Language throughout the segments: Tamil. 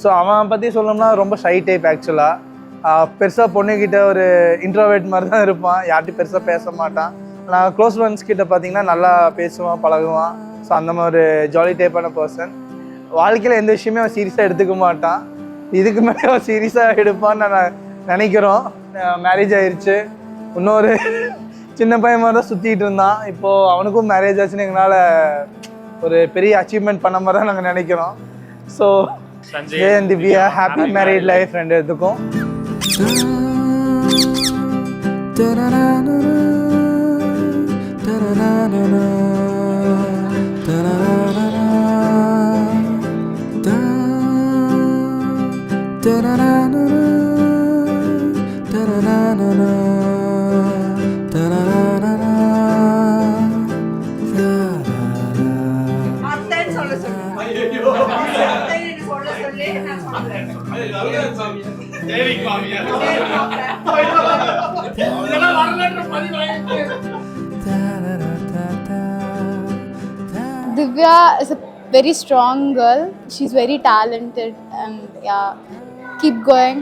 ஸோ அவன் பற்றி சொல்லணும்னா ரொம்ப ஷை டைப் ஆக்சுவலாக. பெருசாக பொண்ணுக்கிட்ட ஒரு இன்ட்ரோவேட் மாதிரி தான் இருப்பான், யார்கிட்டையும் பெருசாக பேச மாட்டான். நான் க்ளோஸ் ஃப்ரெண்ட்ஸ் கிட்ட பார்த்தீங்கன்னா நல்லா பேசுவான், பழகுவான். ஸோ அந்த மாதிரி ஒரு ஜாலி டைப்பான பர்சன். வாழ்க்கையில் எந்த விஷயமே அவன் சீரியஸாக எடுத்துக்க மாட்டான். இதுக்கு மேலே அவன் சீரியஸாக எடுப்பான்னு நான் நினைக்கிறோம். மேரேஜ் ஆயிடுச்சு, இன்னொரு சின்ன பையன் மாதிரி தான் சுற்றிட்டு இருந்தான். இப்போது அவனுக்கும் மேரேஜ் ஆச்சுன்னு எங்களால் ஒரு பெரிய அச்சீவ்மெண்ட் பண்ண மாதிரி தான் நாங்கள் நினைக்கிறோம். So Sanjay and Divya happy married life ரெண்டு பேத்துக்கும். Divya is a very strong girl. She's very talented and yeah, keep going.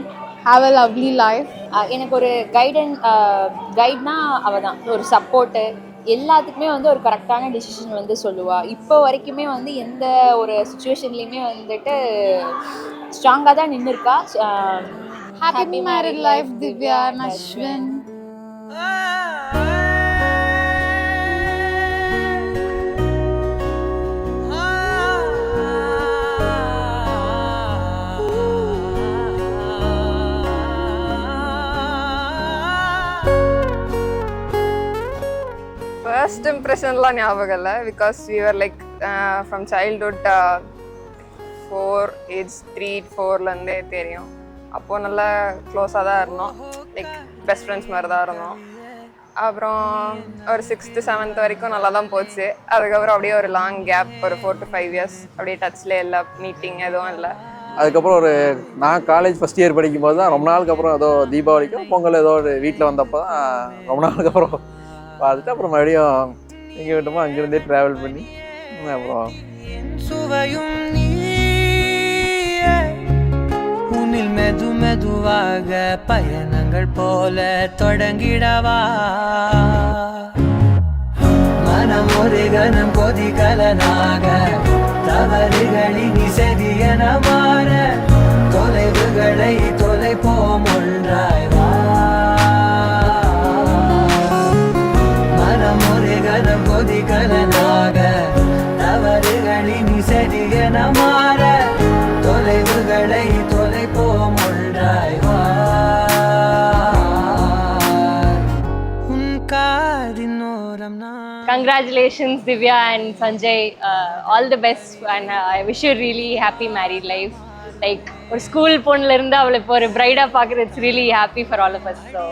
Have a lovely life. எனக்கு ஒரு கைட்னா அவள் தான், ஒரு சப்போர்ட்டு, எல்லாத்துக்குமே வந்து ஒரு கரெக்டான டிசிஷன் வந்து சொல்லுவாள். இப்போ வரைக்குமே வந்து எந்த ஒரு சுச்சுவேஷன்லேயுமே வந்துட்டு ஸ்ட்ராங்காக தான் நின்று இருக்கா. Happy married life, Divya and Ashwin. First இம்ப்ரெஷன்லாம் ஞாபகம் இல்லை, because we are like from childhood 3-4லேருந்தே தெரியும். அப்போது நல்லா க்ளோஸாக தான் இருந்தோம், லைக் பெஸ்ட் ஃப்ரெண்ட்ஸ் மாதிரி தான் இருந்தோம். அப்புறம் ஒரு 6th 7th வரைக்கும் நல்லா தான் போச்சு. அதுக்கப்புறம் அப்படியே ஒரு லாங் கேப், ஒரு 4 to 5 years அப்படியே டச்சில் இல்லை, மீட்டிங் எதுவும் இல்லை. அதுக்கப்புறம் நான் காலேஜ் ஃபஸ்ட் இயர் படிக்கும்போது தான் ரொம்ப நாளுக்கு அப்புறம் ஏதோ தீபாவளிக்கும் பொங்கல் ஏதோ ஒரு வீட்டில் வந்தப்போ தான் ரொம்ப நாளுக்கு அப்புறம் பார்த்துட்டு அப்புறம் மறுபடியும் எங்கே விட்டோமோ அங்கேருந்தே ட்ராவல் பண்ணி அப்புறம் சுவையும் உன்னில் மெதுவாக பயணங்கள் போல தொடங்கிடவா, மனம் ஒரு கணம் கொதிகலனாக தவறுகளின் செதியன மாற தொலைவுகளை தொலைப்போம் ஒன்றாய் வா, மனம் ஒரு கணம் கொதிகலனாக தவறுகளின் செதியன மாற தொலைவுகளை தொலைப்போம் ஒன்றாய் வா, உன் காதினோரம் நான். Congratulations Divya and Sanjay, all the best and I wish you really happy married life. Like ஒரு ஸ்கூல் பொண்ணுல இருந்து அவளை இப்போ ஒரு பிரைடா பார்க்குறது, it's really happy for all of us. So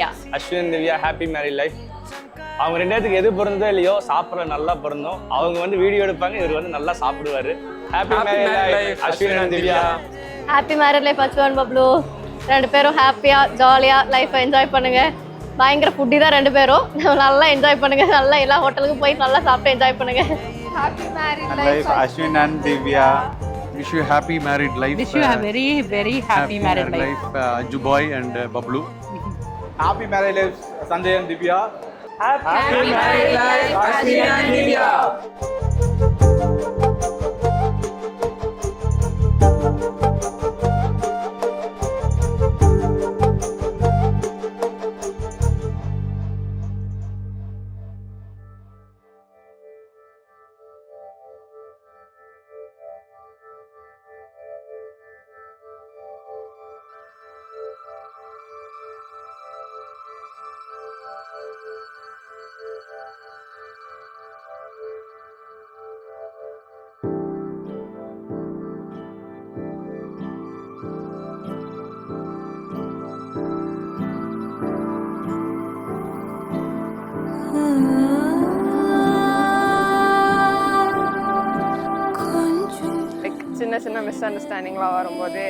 yeah, Ashwin Divya happy married life. அவங்க ரெண்டு பேத்துக்கு எது பிறந்ததோ இல்லையோ சாப்பிட்ற நல்லா பிறந்தோம். அவங்க வந்து வீடியோ எடுப்பாங்க, இவர் வந்து நல்லா சாப்பிடுவாரு. Happy married life Ashwin and Divya. Happy married life Ashwin Bablu. ரெண்டு பேரும் ஹாப்பியாக ஜாலியாக லைஃப்பை என்ஜாய் பண்ணுங்க. பயங்கர ஃபுட்டி தான் ரெண்டு பேரும், நல்லா என்ஜாய் பண்ணுங்க. நல்லா எல்லா ஹோட்டலுக்கும் போய் நல்லா சாப்பிட்டு என்ஜாய் பண்ணுங்க. Happy married life Ashwin and Divya. Wish you happy married life. Wish you a very happy married life. Juboy and Bablu. Happy married life Sanjay and Divya. Happy married life Ashwin and Divya. சின்ன சின்ன மிஸ் அண்டர்ஸ்டாண்டிங்லாம் வரும்போது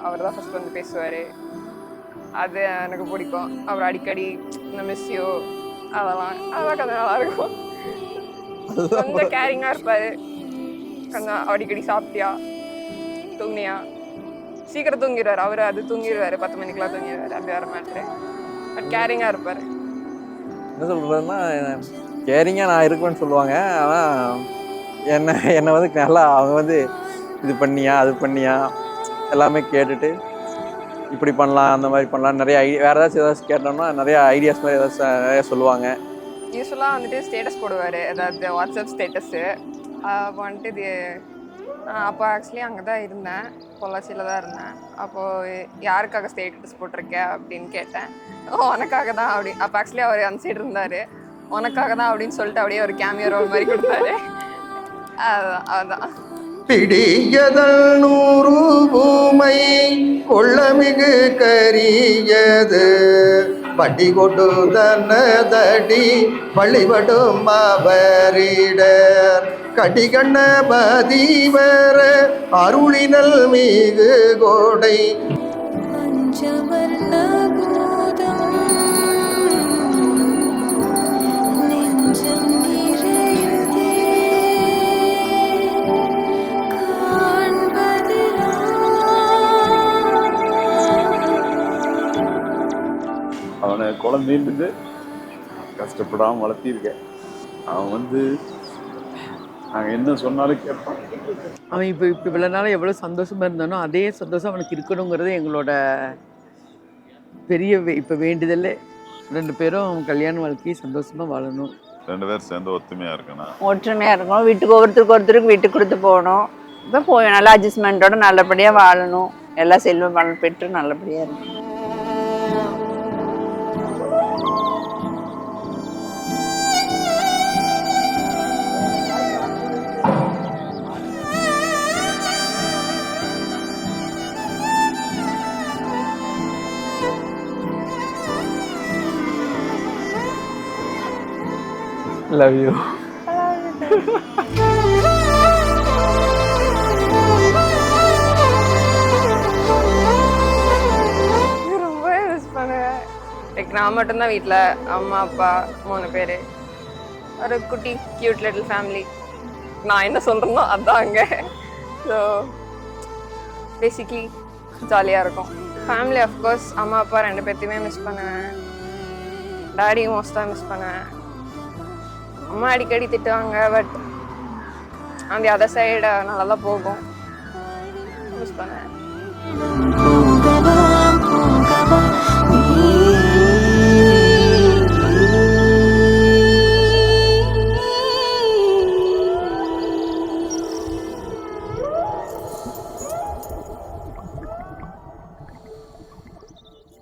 அவர் தான் ஃபஸ்ட் வந்து பேசுவார். அது எனக்கு பிடிக்கும். அவர் அடிக்கடி இந்த மிஸ்யூ அதெல்லாம் கொஞ்சம் நல்லாயிருக்கும். கொஞ்சம் கேரிங்காக இருப்பார். கொஞ்சம் அடிக்கடி சாப்பிட்டியா தூங்கினியா, சீக்கிரம் தூங்கிடுவார் அவர். அது தூங்கிடுவார், 10 மணிக்கெலாம் தூங்கிடுவார். அப்படி வர மாட்டேன். பட் கேரிங்காக இருப்பார். என்ன சொல்கிறதுன்னா, கேரிங்காக நான் இருக்குவேன்னு சொல்லுவாங்க. ஆனால் என்னை வந்து நல்லா அவங்க வந்து இது பண்ணியா அது பண்ணியா எல்லாமே கேட்டுட்டு இப்படி பண்ணலாம் அந்த மாதிரி பண்ணலாம் நிறைய வேறு ஏதாச்சும் கேட்டோம்னா நிறைய ஐடியாஸ் மாதிரி ஏதாச்சும் நிறைய சொல்லுவாங்க. யூஸ்வலாக வந்துட்டு ஸ்டேட்டஸ் போடுவார், ஏதாவது வாட்ஸ்அப் ஸ்டேட்டஸ்ஸு. வந்துட்டு இது அப்போ ஆக்சுவலி அங்கே தான் இருந்தேன், பொள்ளாச்சியில் தான் இருந்தேன். அப்போது யாருக்காக ஸ்டேட்டஸ் போட்டிருக்க அப்படின்னு கேட்டேன். உனக்காக தான் அப்படி. அப்போ ஆக்சுவலி அவர் அந்த சைடு இருந்தார். உனக்காக தான் அப்படின்னு சொல்லிட்டு அப்படியே ஒரு கேமியோ ரோல் மாதிரி கொடுத்தாரு. அதுதான் பிடியதல் 100 பூமை கொள்ளமிகு கரியது பட்டி கொட்டு தன்னதடி வழிபடும் அவரிடர் கடி கண்ண பதிவர அருளினல் மிகு கோடை அவனை குழந்தைன்றது கஷ்டப்படாமல் வளர்த்திருக்கேன். அவன் வந்து நாங்கள் என்ன சொன்னாலும் கேட்பான். அவன் இப்போ இவ்வளோ நாள் எவ்வளோ சந்தோஷமாக இருந்தானோ அதே சந்தோஷம் அவனுக்கு இருக்கணுங்கிறது எங்களோட பெரிய இப்போ வேண்டுதல். 2 பேரும் கல்யாண வாழ்க்கையை சந்தோஷமாக வாழணும். 2 பேரும் சேர்ந்து ஒத்துமையாக இருக்கணும். ஒற்றுமையாக இருக்கணும். வீட்டுக்கு ஒருத்தருக்கு விட்டு கொடுத்து போகணும். இப்போ போய் நல்லா அட்ஜஸ்ட்மெண்ட்டோட நல்லபடியாக வாழணும். எல்லா செல்வம் பலன் பெற்று நல்லபடியாக இருக்கணும். Love you. ரொம்பவே மிஸ் பண்ணுவேன். லைக் நான் மட்டும்தான் வீட்டில், அம்மா அப்பா 3 பேர், ஒரு குட்டி க்யூட் லிட்டில் ஃபேமிலி. நான் என்ன சொல்கிறேனோ அதுதான் அங்கே. ஸோ பேசிக்லி ஜாலியாக இருக்கும். ஃபேமிலி அஃப்கோர்ஸ் அம்மா அப்பா 2 பேர்த்தையுமே மிஸ் பண்ணுவேன். டாடி மோஸ்ட்டாக மிஸ் பண்ணுவேன். அம்மா அடிக்கடி திட்டுவாங்க, பட் அந்த அதர் சைடு நல்லா தான் போகும். மிஸ் பண்ணுவேன்.